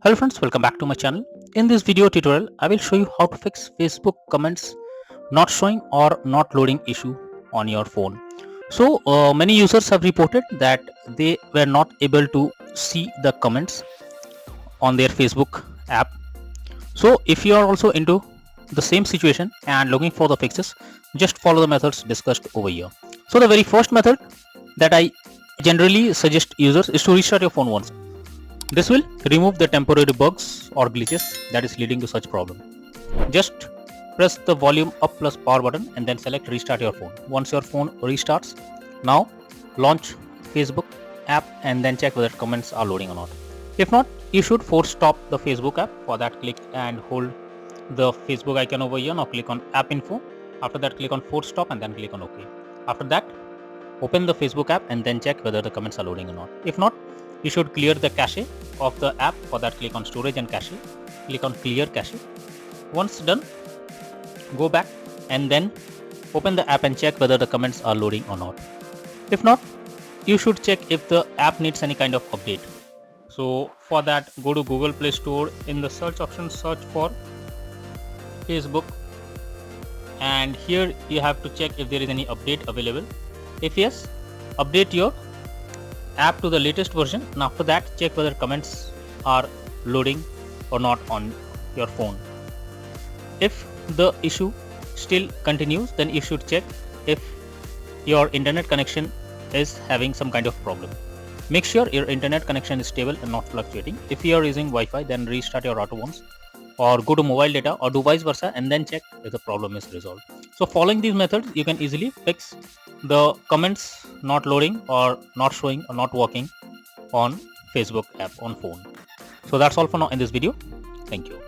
Hello friends, welcome back to my channel. In this video tutorial, I will show you how to fix Facebook comments not showing or not loading issue on your phone. So many users have reported that they were not able to see the comments on their Facebook app. So if you are also into the same situation and looking for the fixes, just follow the methods discussed over here. So the very first method that I generally suggest users is to restart your phone once. This will remove the temporary bugs or glitches that is leading to such problem. Just press the volume up plus power button and then select restart your phone. Once your phone restarts, now launch Facebook app and then check whether comments are loading or not. If not, you should force stop the Facebook app. For that, click and hold the Facebook icon over here. Now click on app info. After that, click on force stop and then click on OK. After that, open the Facebook app and then check whether the comments are loading or not. If not, you should clear the cache of the app. For that, click on storage and cache. Click on clear cache. Once done, go back and then open the app and check whether the comments are loading or not. If not, you should check if the app needs any kind of update. So for that, go to Google Play Store. In the search option, search for Facebook, and here you have to check if there is any update available. If yes, update your app to the latest version, and after that check whether comments are loading or not on your phone. If the issue still continues, then you should check if your internet connection is having some kind of problem. Make sure your internet connection is stable and not fluctuating. If you are using Wi-Fi, then restart your router once, or go to mobile data, or do vice versa, and then check if the problem is resolved. So following these methods, you can easily fix the comments not loading or not showing or not working on Facebook app on phone. So that's all for now in this video. Thank you.